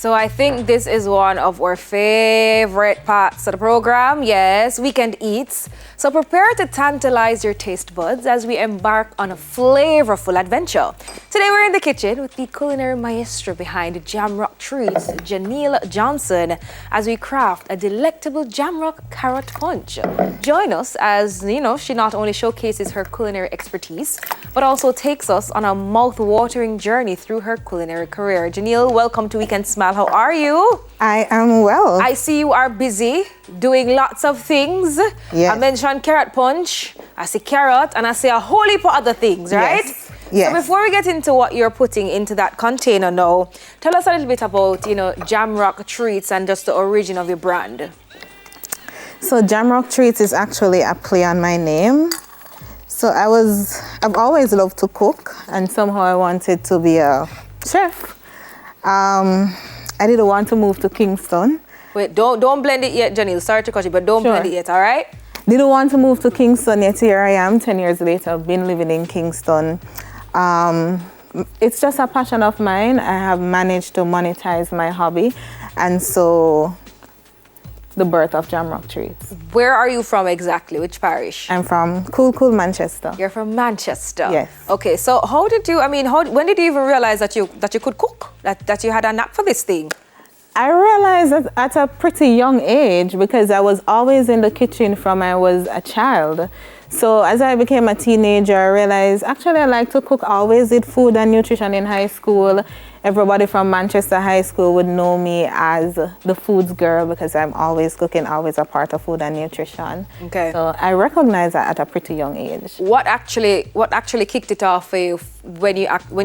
So I think this is one of our favorite parts of the program. Yes, weekend eats. So prepare to tantalize your taste buds as we embark on a flavorful adventure. Today we're in the kitchen with the culinary maestro behind Jamrock Treats, Janelle Johnson, as we craft a delectable Jamrock carrot punch. Join us as, you know, she not only showcases her culinary expertise, but also takes us on a mouth-watering journey through her culinary career. Janelle, welcome to Weekend Smile. How are you? I am well. I see you are busy doing lots of things. Yes. I mentioned carrot punch, I see carrot, and I see a whole heap of other things, right? Yes. So before we get into what you're putting into that container now, tell us a little bit about, you know, Jamrock Treats and just the origin of your brand. So Jamrock Treats is actually a play on my name. So I've always loved to cook, and somehow I wanted to be a chef. I didn't want to move to Kingston. Wait, don't blend it yet, Janelle. Sorry to cut you, but don't blend it yet, all right? Didn't want to move to Kingston yet. Here I am, 10 years later. I've been living in Kingston. It's just a passion of mine. I have managed to monetize my hobby, and so the birth of Jamrock Treats. Where are you from exactly? Which parish? I'm from cool Manchester. You're from Manchester. Yes. Okay, so how did you, when did you even realize that you could cook? That you had a knack for this thing? I realized that at a pretty young age, because I was always in the kitchen from I was a child. So as I became a teenager, I realized actually I like to cook. I always did food and nutrition in high school. Everybody from Manchester High School would know me as the foods girl because I'm always cooking, always a part of food and nutrition. Okay. So I recognized that at a pretty young age. What actually kicked it off for you when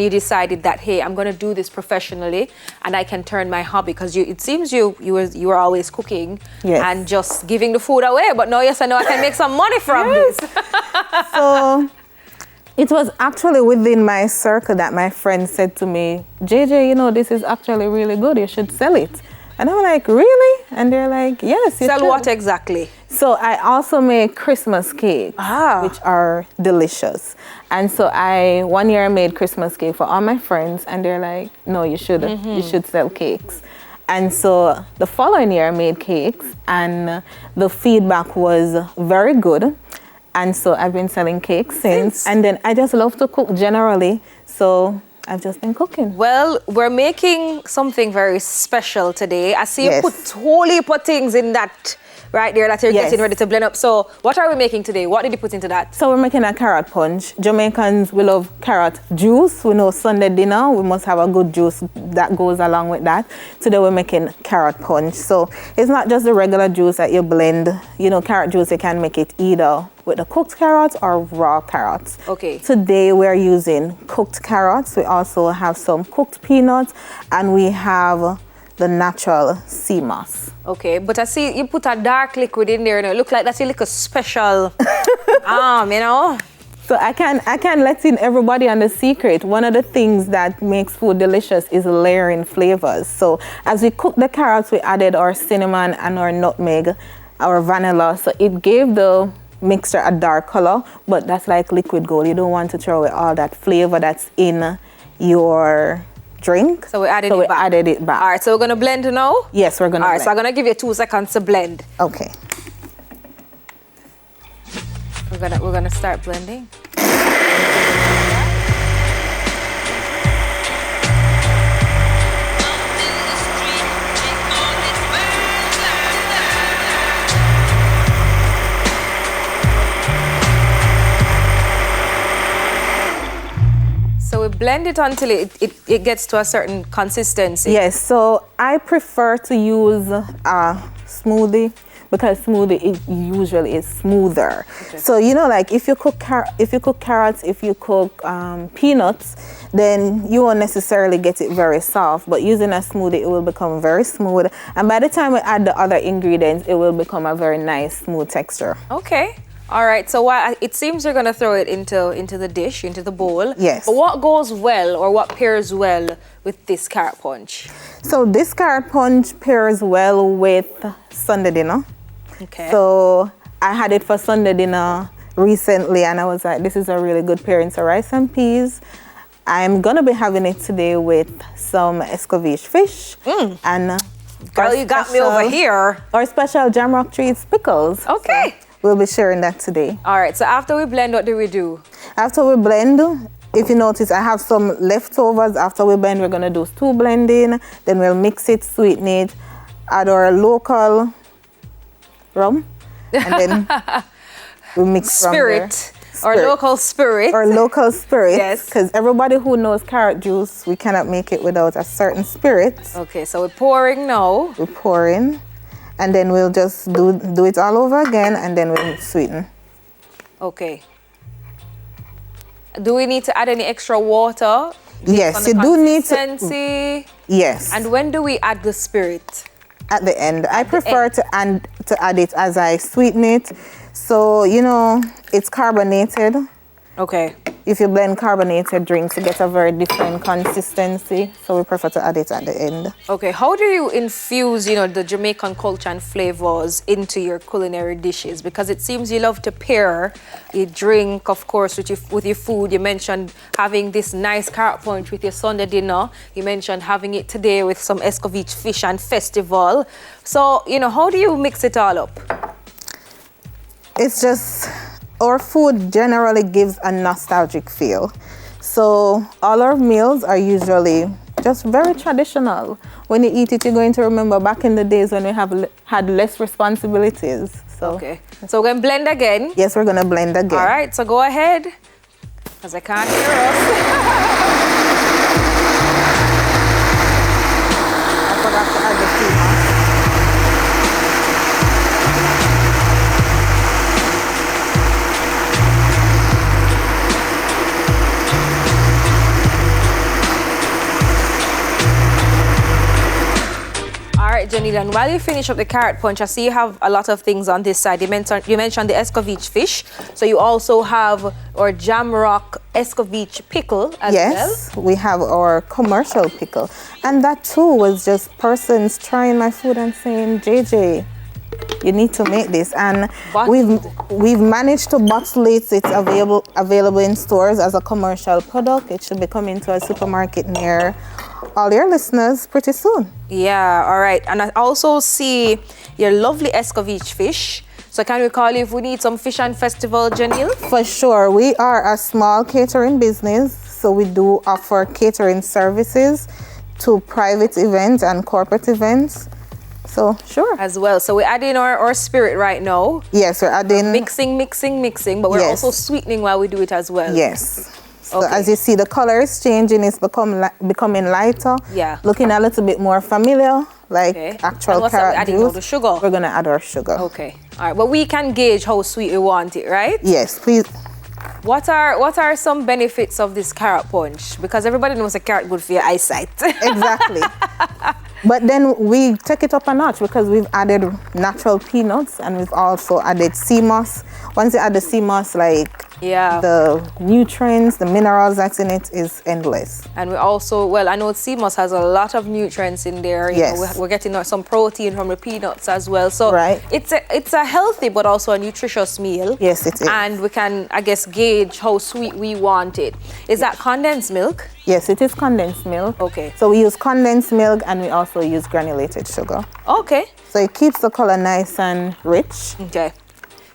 you decided that, hey, I'm going to do this professionally and I can turn my hobby? Because it seems you were always cooking and just giving the food away. But now, yes, I know I can make some money from this. So it was actually within my circle that my friend said to me, JJ, you know, this is actually really good. You should sell it. And I'm like, really? And they're like, yes, you Sell should. what exactly? So I also make Christmas cakes, which are delicious. And so one year I made Christmas cake for all my friends, and they're like, no, you should sell cakes. And so the following year I made cakes, and the feedback was very good. And so I've been selling cakes since. And then I just love to cook generally. So I've just been cooking. Well, we're making something very special today. I see you put whole heap of things in that right there that you're getting ready to blend up. So what are we making today? What did you put into that? So we're making a carrot punch. Jamaicans, we love carrot juice. We know Sunday dinner, we must have a good juice that goes along with that. Today we're making carrot punch. So it's not just the regular juice that you blend. You know, carrot juice, you can make it either with the cooked carrots or raw carrots. Okay. Today we're using cooked carrots. We also have some cooked peanuts, and we have the natural sea moss. Okay, but I see you put a dark liquid in there and it looks like that's a little special you know? So I can let in everybody on the secret. One of the things that makes food delicious is layering flavors. So as we cook the carrots, we added our cinnamon and our nutmeg, our vanilla. So it gave the mixture a dark color, but that's like liquid gold. You don't want to throw away all that flavor that's in your drink. So we added it back. All right, so we're going to blend now? Yes, we're going to blend. All right, so I'm going to give you 2 seconds to blend. Okay. We're gonna start blending. So we blend it until it gets to a certain consistency. Yes, so I prefer to use a smoothie because smoothie usually is smoother. Okay. So you know, like if you cook carrots, if you cook peanuts, then you won't necessarily get it very soft. But using a smoothie, it will become very smooth. And by the time we add the other ingredients, it will become a very nice, smooth texture. Okay. All right, so it seems you're going to throw it into the dish, into the bowl. Yes. But what goes well or what pairs well with this carrot punch? So this carrot punch pairs well with Sunday dinner. Okay. So I had it for Sunday dinner recently, and I was like, this is a really good pairing. So rice and peas, I'm gonna be having it today with some escovitch fish and Girl, you got me over here. Our special Jamrock treats pickles. Okay. So we'll be sharing that today. All right, so after we blend, what do we do? After we blend, if you notice, I have some leftovers. After we blend, we're gonna do stew blending. Then we'll mix it, sweeten it, add our local rum, and then we mix Spirit. Or local spirit. Or local spirit. Yes. Because everybody who knows carrot juice, we cannot make it without a certain spirit. Okay, so we're pouring now. We're pouring. And then we'll just do it all over again, and then we'll sweeten. Okay. Do we need to add any extra water? Yes, you do need to. Consistency? Yes. And when do we add the spirit? At the end. I prefer to add it as I sweeten it. So, you know, it's carbonated. Okay. If you blend carbonated drinks, you get a very different consistency. So we prefer to add it at the end. Okay, how do you infuse, you know, the Jamaican culture and flavors into your culinary dishes? Because it seems you love to pair a drink, of course, with your food. You mentioned having this nice carrot punch with your Sunday dinner. You mentioned having it today with some escovitch fish and festival. So, you know, how do you mix it all up? It's just, our food generally gives a nostalgic feel. So all our meals are usually just very traditional. When you eat it, you're going to remember back in the days when we had less responsibilities. So. Okay. So we're going to blend again? Yes, we're going to blend again. All right, so go ahead, because I can't hear us. I forgot to add the tea. Janelle, and while you finish up the carrot punch, I see you have a lot of things on this side. You mentioned the escovitch fish, so you also have our Jamrock escovitch pickle as well. Yes, we have our commercial pickle, and that too was just persons trying my food and saying, JJ, you need to make this, and we've managed to bottle it. It's available in stores as a commercial product. It should be coming to a supermarket near all your listeners pretty soon. Yeah, all right. And I also see your lovely escovitch fish. So can we call you if we need some fish and festival, Janelle? For sure. We are a small catering business, so we do offer catering services to private events and corporate events. So, sure. As well. So we're adding our spirit right now. Yes, we're adding... Mixing, but we're also sweetening while we do it as well. Yes. So as you see, the color is changing. It's becoming lighter. Yeah. Looking a little bit more familiar, like actual carrot juice. Adding the sugar? We're going to add our sugar. Okay. All right. But we can gauge how sweet we want it, right? Yes, please. What are some benefits of this carrot punch? Because everybody knows a carrot good for your eyesight. Exactly. But then we take it up a notch because we've added natural peanuts and we've also added sea moss. Once you add the sea moss, like the nutrients, the minerals that's in it is endless. And we also, well, I know sea moss has a lot of nutrients in there. You know, we're getting some protein from the peanuts as well. So it's a healthy but also a nutritious meal. Yes, it is. And we can, I guess, gauge how sweet we want it. Is that condensed milk? Yes, it is condensed milk. Okay. So we use condensed milk and we also use granulated sugar. Okay. So it keeps the color nice and rich. Okay.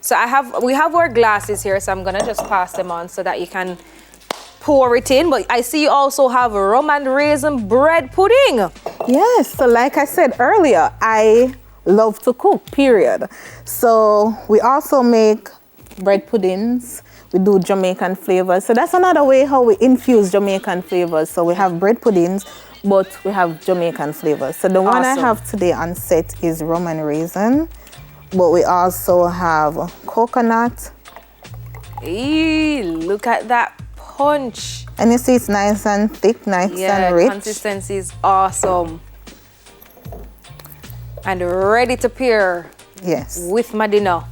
So we have our glasses here, so I'm gonna just pass them on so that you can pour it in. But I see you also have rum and raisin bread pudding. Yes, so like I said earlier, I love to cook, period. So we also make bread puddings. We do Jamaican flavors. So that's another way how we infuse Jamaican flavors. So we have bread puddings, but we have Jamaican flavors. So the one I have today on set is rum and raisin, but we also have coconut. Hey, look at that punch. And you see it's nice and thick, nice and rich. Yeah, consistency is awesome. And ready to pair with my dinner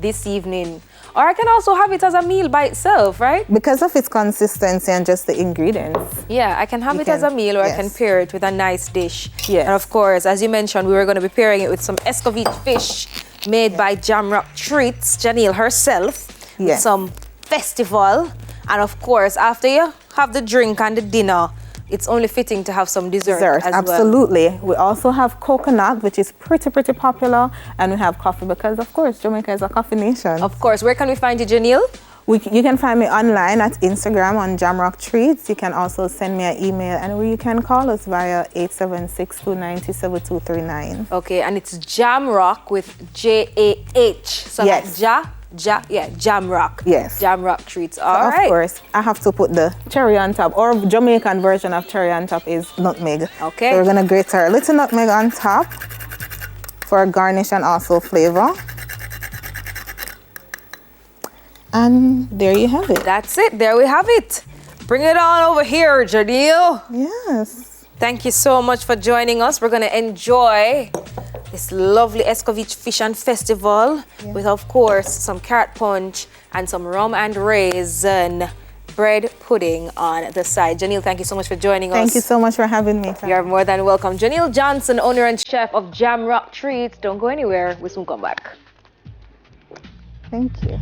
this evening. Or I can also have it as a meal by itself, right? Because of its consistency and just the ingredients. Yeah, I can have it as a meal, or I can pair it with a nice dish. Yes. And of course, as you mentioned, we were going to be pairing it with some escovitch fish made by Jamrock Treats, Janelle herself, with some festival. And of course, after you have the drink and the dinner, it's only fitting to have some dessert as well. Absolutely. We also have coconut, which is pretty popular, and we have coffee because, of course, Jamaica is a coffee nation. Of course. Where can we find you, Janelle? You can find me online at Instagram on Jamrock Treats. You can also send me an email, and you can call us via 876-290-7239. Okay, and it's Jamrock with J-A-H. So yes. like Jamrock. Yes. Jamrock Treats. All right. Of course, I have to put the cherry on top, or Jamaican version of cherry on top is nutmeg. Okay. So we're gonna grate our little nutmeg on top for a garnish and also flavor. And there you have it. That's it. There we have it. Bring it on over here, Janelle. Yes. Thank you so much for joining us. We're going to enjoy this lovely Escovitch Fish and Festival with, of course, some carrot punch and some rum and raisin bread pudding on the side. Janelle, thank you so much for joining us. Thank you so much for having me. You're more than welcome. Janelle Johnson, owner and chef of Jamrock Treats. Don't go anywhere. We'll soon come back. Thank you.